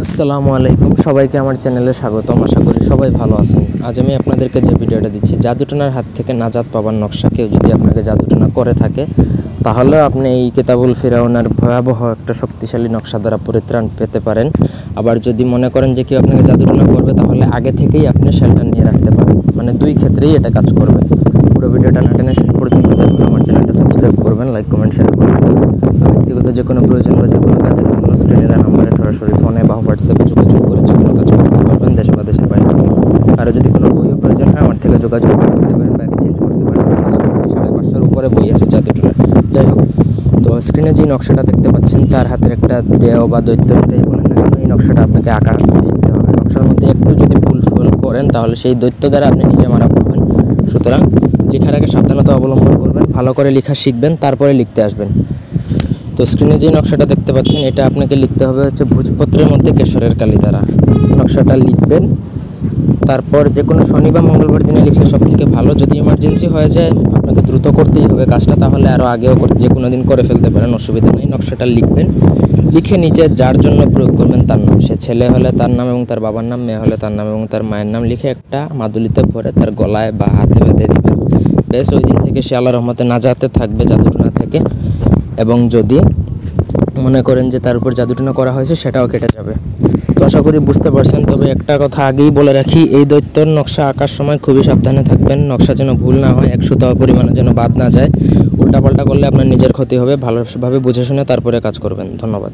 আসসালামু আলাইকুম, সবাইকে আমার চ্যানেলে স্বাগতম। আশা করি সবাই ভালো আছেন। আজ আমি আপনাদেরকে যে ভিডিওটা দিচ্ছি, জাদুটোনার হাত থেকে নাজাত পাবার নকশা। কেউ যদি আপনাকে জাদুটোনা করে থাকে তাহলে আপনি এই কিতাবুল ফিরাউনের ভয়াবহ একটা শক্তিশালী নকশা দ্বারা পরিত্রাণ পেতে পারেন। আবার যদি মনে করেন যে কেউ আপনাকে জাদুটোনা করবে তাহলে আগে থেকেই আপনি শেল্টার নিয়ে রাখতে পারেন। মানে দুই ক্ষেত্রেই এটা কাজ করবে। পুরো ভিডিওটা না টেনে শেষ পর্যন্ত দেখুন। আমার চ্যানেলটা সাবস্ক্রাইব করবেন, লাইক কমেন্ট শেয়ার করবেন। ব্যক্তিগত যে কোনো প্রয়োজন বা যে কোনো কাজের জন্য স্ক্রিনে দেওয়া নম্বরে সরাসরি ফোনে বা হোয়াটসঅ্যাপে যোগাযোগ করে যে কোনো কাজ করতে পারবেন, দেশে বা দেশের বাইরে থেকে। আরও যদি কোনো বইও প্রয়োজন হয় আমার থেকে যোগাযোগ করে নিতে পারেন বা এক্সচেঞ্জ করতে পারেন। 550-এর উপরে বই আছে জাদুটোনার। যাই হোক, তো স্ক্রিনে যে নকশাটা দেখতে পাচ্ছেন, 4 হাতের একটা দেহ বা দৈত্য যেটাই বলেন না কেন, এই নকশাটা আপনাকে আঁকা শিখতে হবে। নকশার মধ্যে একটু যদি ভুল করেন তাহলে সেই দৈত্য দ্বারা আপনি নিজে মারা পড়বেন। সুতরাং লেখার আগে সাবধানতা অবলম্বন করবেন, ভালো করে লেখা শিখবেন, তারপরে লিখতে আসবেন। তো স্ক্রিনে যে নকশাটা দেখতে পাচ্ছেন, এটা আপনাকে লিখতে হবে হচ্ছে ভোজপত্রের মধ্যে কেশরের কালি দ্বারা। নকশাটা লিখবেন, তারপর যে কোনো শনি বা মঙ্গলবার দিনে লিখলে সব থেকে ভালো। যদি এমার্জেন্সি হয়ে যায়, আপনাকে দ্রুত করতেই হবে কাজটা, তাহলে আরও আগেও যে কোনো দিন করে ফেলতে পারেন, অসুবিধা নেই। নকশাটা লিখবেন, লিখে নিচে যার জন্য প্রয়োগ করবেন তার নাম, সে ছেলে হলে তার নাম এবং তার বাবার নাম, মেয়ে হলে তার নাম এবং তার মায়ের নাম লিখে একটা মাদুলিতে ভরে তার গলায় বা হাতে বেঁধে দেবেন। বেশ, ওই দিন থেকে সে আল্লাহর রহমতে নাজাতে থাকবে জাদুটোনা থেকে। এবং যদি মনে করেন যে তার উপর জাদুটোনা করা হয়েছে, সেটাও কেটে যাবে। তো আশা করি বুঝতে পারছেন। তবে একটা কথা আগেই বলে রাখি, এই দৈত্যর নকশা আঁকার সময় খুবই সাবধানে থাকবেন। নকশা যেন ভুল না হয়, 100 পরিমাণে যেন বাদ না যায়। উল্টাপাল্টা করলে আপনার নিজের ক্ষতি হবে। ভালোভাবে বুঝে শুনে তারপরে কাজ করবেন। ধন্যবাদ।